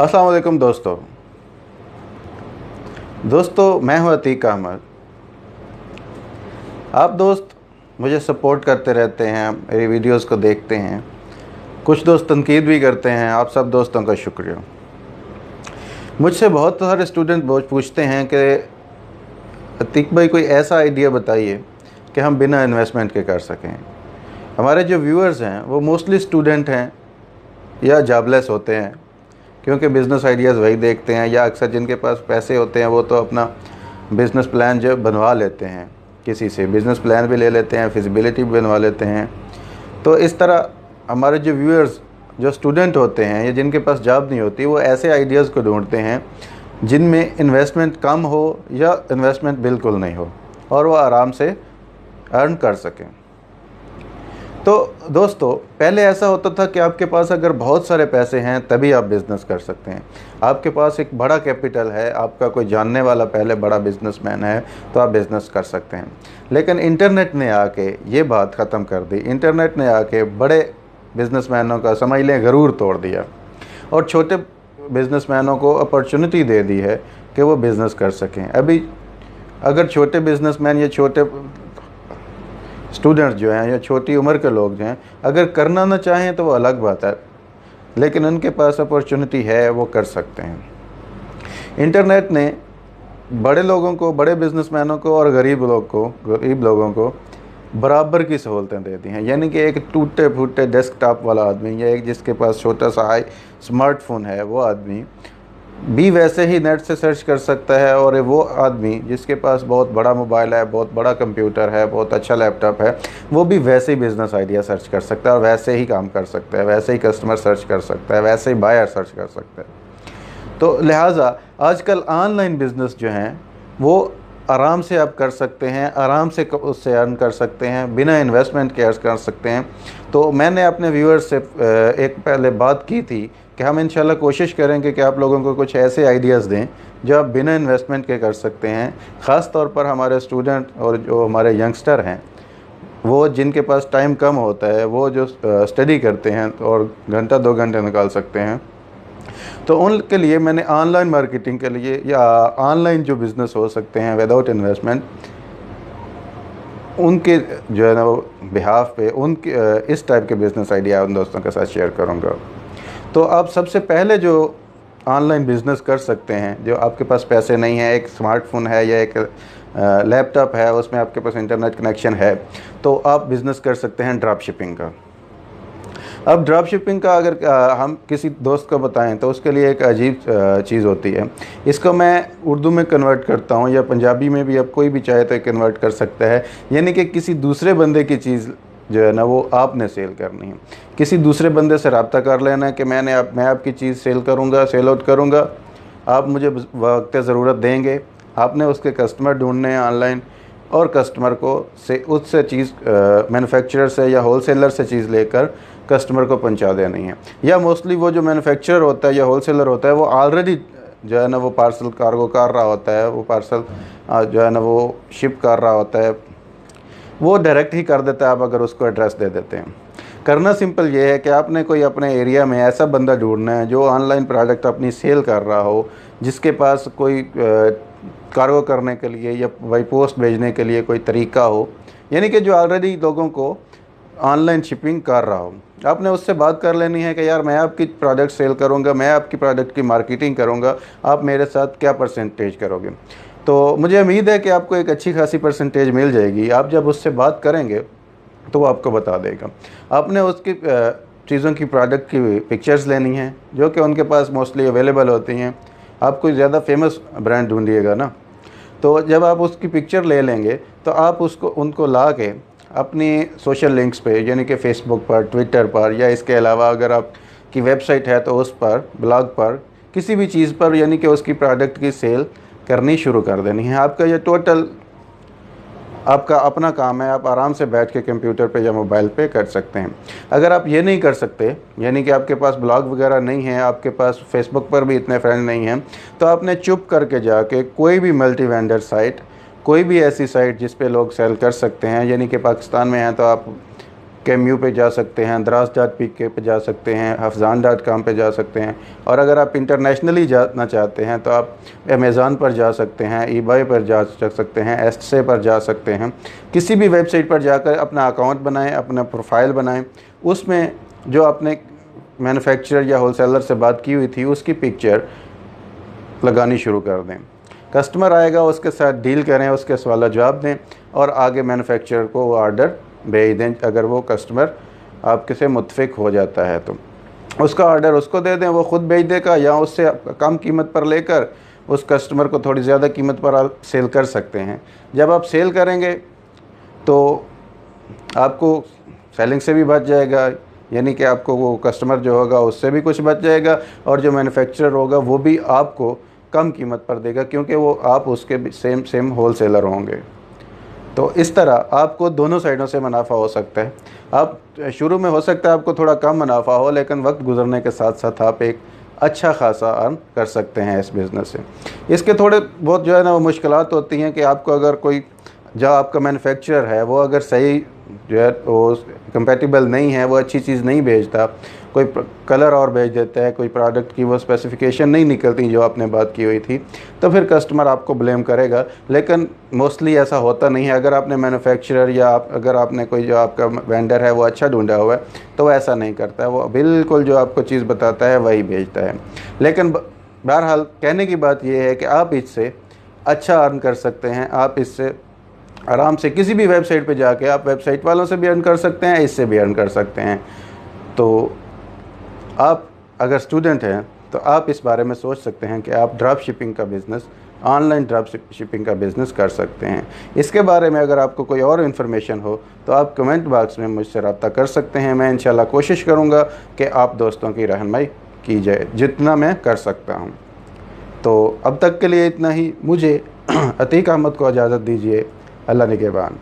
अस्सलाम वालेकुम दोस्तों मैं हूं अतीक अहमद। आप दोस्त मुझे सपोर्ट करते रहते हैं, मेरी वीडियोस को देखते हैं, कुछ दोस्त तनकीद भी करते हैं। आप सब दोस्तों का शुक्रिया। मुझसे बहुत सारे स्टूडेंट पूछते हैं कि अतीक भाई कोई ऐसा आइडिया बताइए कि हम बिना इन्वेस्टमेंट के कर सकें। हमारे जो व्यूअर्स हैं वो मोस्टली स्टूडेंट हैं या जॉबलेस होते हैं, क्योंकि बिज़नेस आइडियाज़ वही देखते हैं, या अक्सर जिनके पास पैसे होते हैं वो तो अपना बिज़नेस प्लान जो बनवा लेते हैं, किसी से बिज़नेस प्लान भी ले लेते हैं, फिजिबिलिटी भी बनवा लेते हैं। तो इस तरह हमारे जो व्यूअर्स जो स्टूडेंट होते हैं या जिनके पास जॉब नहीं होती, वो ऐसे आइडियाज़ को ढूंढते हैं जिनमें इन्वेस्टमेंट कम हो या इन्वेस्टमेंट बिल्कुल नहीं हो और वो आराम से अर्न कर सकें। तो दोस्तों पहले ऐसा होता था कि आपके पास अगर बहुत सारे पैसे हैं तभी आप बिज़नेस कर सकते हैं। आपके पास एक बड़ा कैपिटल है, आपका कोई जानने वाला पहले बड़ा बिज़नेसमैन है तो आप बिज़नेस कर सकते हैं। लेकिन इंटरनेट ने आके ये बात ख़त्म कर दी। इंटरनेट ने आके बड़े बिज़नेसमैनों का समझ लें गरूर तोड़ दिया और छोटे बिज़नेसमैनों को अपॉर्चुनिटी दे दी है कि वो बिज़नेस कर सकें। अभी अगर छोटे बिज़नेसमैन या छोटे स्टूडेंट्स जो हैं या छोटी उम्र के लोग जो हैं अगर करना ना चाहें तो वो अलग बात है, लेकिन उनके पास अपॉर्चुनिटी है, वो कर सकते हैं। इंटरनेट ने बड़े लोगों को, बड़े बिजनेसमैनों को और गरीब लोगों को बराबर की सहूलतें दे दी हैं। यानी कि एक टूटे फूटे डेस्कटॉप वाला आदमी या एक जिसके पास छोटा सा हाई स्मार्टफोन है वो आदमी भी वैसे ही नेट से सर्च कर सकता है, और वो आदमी जिसके पास बहुत बड़ा मोबाइल है, बहुत बड़ा कंप्यूटर है, बहुत अच्छा लैपटॉप है, वो भी वैसे ही बिज़नेस आइडिया सर्च कर सकता है और वैसे ही काम कर सकता है, वैसे ही कस्टमर सर्च कर सकता है, वैसे ही बायर सर्च कर सकता है। तो लिहाजा आजकल ऑनलाइन बिज़नेस जो हैं वो आराम से आप कर सकते हैं, आराम से उससे अर्न कर सकते हैं, बिना इन्वेस्टमेंट के अर्न कर सकते हैं। तो मैंने अपने व्यूअर्स से एक पहले बात की थी कि हम इंशाल्लाह कोशिश करेंगे कि आप लोगों को कुछ ऐसे आइडियाज़ दें जो आप बिना इन्वेस्टमेंट के कर सकते हैं। ख़ास तौर पर हमारे स्टूडेंट और जो हमारे यंगस्टर हैं, वो जिनके पास टाइम कम होता है, वो जो स्टडी करते हैं और घंटा 2 घंटे निकाल सकते हैं, तो उनके लिए मैंने ऑनलाइन मार्केटिंग के लिए या ऑनलाइन जो बिज़नेस हो सकते हैं विदाउट इन्वेस्टमेंट, उनके जो है ना वो बिहाफ पे उनके इस टाइप के बिज़नेस आइडिया उन दोस्तों के साथ शेयर करूँगा। तो आप सबसे पहले जो ऑनलाइन बिज़नेस कर सकते हैं, जो आपके पास पैसे नहीं है, एक स्मार्टफोन है या एक लैपटॉप है, उसमें आपके पास इंटरनेट कनेक्शन है, तो आप बिज़नेस कर सकते हैं ड्रॉप शिपिंग का। अब ड्रॉप शिपिंग का अगर हम किसी दोस्त को बताएं तो उसके लिए एक अजीब चीज़ होती है। इसको मैं उर्दू में कन्वर्ट करता हूं या पंजाबी में भी, अब कोई भी चाहे तो कन्वर्ट कर सकता है। यानी कि किसी दूसरे बंदे की चीज़ जो है ना वो आपने सेल करनी है। किसी दूसरे बंदे से रब्ता कर लेना है कि मैं आपकी चीज़ सेल करूँगा, सेल आउट करूँगा, आप मुझे वक्त ज़रूरत देंगे। आपने उसके कस्टमर ढूंढने हैं ऑनलाइन और कस्टमर को उससे चीज़ मैन्युफैक्चरर से या होलसेलर से चीज़ लेकर कस्टमर को पहुंचा देनी है। या मोस्टली वो जो मैन्युफैक्चरर होता है या होलसेलर होता है वो ऑलरेडी जो है ना वो पार्सल कार्गो कर रहा होता है, वो पार्सल जो है ना वो शिप कर रहा होता है, वो डायरेक्ट ही कर देता है। आप अगर उसको एड्रेस दे देते हैं। करना सिंपल ये है कि आपने कोई अपने एरिया में ऐसा बंदा ढूंढना है जो ऑनलाइन प्रोडक्ट अपनी सेल कर रहा हो, जिसके पास कोई कार्गो करने के लिए या बाई पोस्ट भेजने के लिए कोई तरीका हो, यानी कि जो ऑलरेडी लोगों को ऑनलाइन शिपिंग कर रहा हो। आपने उससे बात कर लेनी है कि यार मैं आपकी प्रोडक्ट सेल करूंगा, मैं आपकी प्रोडक्ट की मार्केटिंग करूंगा, आप मेरे साथ क्या परसेंटेज करोगे। तो मुझे उम्मीद है कि आपको एक अच्छी खासी परसेंटेज मिल जाएगी। आप जब उससे बात करेंगे तो वो आपको बता देगा। आपने उसकी चीज़ों की प्रोडक्ट की पिक्चर्स लेनी है जो कि उनके पास मोस्टली अवेलेबल होती हैं। आप कोई ज़्यादा फेमस ब्रांड ढूंढिएगा ना, तो जब आप उसकी पिक्चर ले लेंगे तो आप उनको ला के अपनी सोशल लिंक्स पे, यानी कि फ़ेसबुक पर, ट्विटर पर, या इसके अलावा अगर आपकी वेबसाइट है तो उस पर, ब्लॉग पर, किसी भी चीज़ पर, यानी कि उसकी प्रोडक्ट की सेल करनी शुरू कर देनी है। आपका ये टोटल आपका अपना काम है। आप आराम से बैठ के कंप्यूटर पे या मोबाइल पे कर सकते हैं। अगर आप ये नहीं कर सकते, यानी कि आपके पास ब्लॉग वगैरह नहीं है, आपके पास फेसबुक पर भी इतने फ्रेंड नहीं हैं, तो आपने चुप करके जाके कोई भी मल्टी वेंडर साइट, कोई भी ऐसी साइट जिस पे लोग सेल कर सकते हैं, यानी कि पाकिस्तान में हैं तो आप Cameo पे जा सकते हैं, Andraz.pk पे जा सकते हैं, Hafzan.com पे जा सकते हैं। और अगर आप इंटरनेशनली जाना चाहते हैं तो आप अमेज़ॉन पर जा सकते हैं, eBay पर जा सकते हैं, Etsy पर जा सकते हैं। किसी भी वेबसाइट पर जाकर अपना अकाउंट बनाएं, अपना प्रोफाइल बनाएं, उसमें जो आपने मैन्युफैक्चरर या होलसेलर से बात की हुई थी उसकी पिक्चर लगानी शुरू कर दें। कस्टमर आएगा, उसके साथ डील करें, उसके सवाल जवाब दें और आगे मैन्युफैक्चरर को वो आर्डर भेज दें। अगर वो कस्टमर आपके से मुत्फिक हो जाता है तो उसका ऑर्डर उसको दे दें, वो ख़ुद भेज देगा, या उससे कम कीमत पर लेकर उस कस्टमर को थोड़ी ज़्यादा कीमत पर आप सेल कर सकते हैं। जब आप सेल करेंगे तो आपको सेलिंग से भी बच जाएगा, यानी कि आपको वो कस्टमर जो होगा उससे भी कुछ बच जाएगा, और जो मैन्युफैक्चरर होगा वो भी आपको कम कीमत पर देगा, क्योंकि वो आप उसके भी सेम होलसेलर होंगे। तो इस तरह आपको दोनों साइडों से मुनाफा हो सकता है। आप शुरू में हो सकता है आपको थोड़ा कम मुनाफा हो, लेकिन वक्त गुजरने के साथ साथ आप एक अच्छा खासा अर्न कर सकते हैं इस बिज़नेस से। इसके थोड़े बहुत जो है ना वो मुश्किलात होती हैं कि आपको अगर कोई जो आपका मैन्युफैक्चरर है वो अगर सही जो है वो कंपैटिबल नहीं है, वो अच्छी चीज़ नहीं भेजता, कोई कलर और भेज देता है, कोई प्रोडक्ट की वो स्पेसिफिकेशन नहीं निकलती जो आपने बात की हुई थी, तो फिर कस्टमर आपको ब्लेम करेगा। लेकिन मोस्टली ऐसा होता नहीं है। अगर आपने मैन्युफैक्चरर या अगर आपने कोई जो आपका वेंडर है वो अच्छा ढूंढा हुआ है तो वो ऐसा नहीं करता है, वो बिल्कुल जो आपको चीज़ बताता है वही भेजता है। लेकिन बहरहाल कहने की बात यह है कि आप इससे अच्छा अर्न कर सकते हैं। आप इससे आराम से किसी भी वेबसाइट पे जाके आप वेबसाइट वालों से भी अर्न कर सकते हैं, इससे भी अर्न कर सकते हैं। तो आप अगर स्टूडेंट हैं तो आप इस बारे में सोच सकते हैं कि आप ड्रॉप शिपिंग का बिज़नेस, ऑनलाइन ड्रॉप शिपिंग का बिज़नेस कर सकते हैं। इसके बारे में अगर आपको कोई और इन्फॉर्मेशन हो तो आप कमेंट बॉक्स में मुझसे रब्ता कर सकते हैं। मैं इंशाल्लाह कोशिश करूँगा कि आप दोस्तों की रहनुमाई की जाए जितना मैं कर सकता हूँ। तो अब तक के लिए इतना ही। मुझे अतीक अहमद को इजाज़त दीजिए। अल्लाह निगहबान।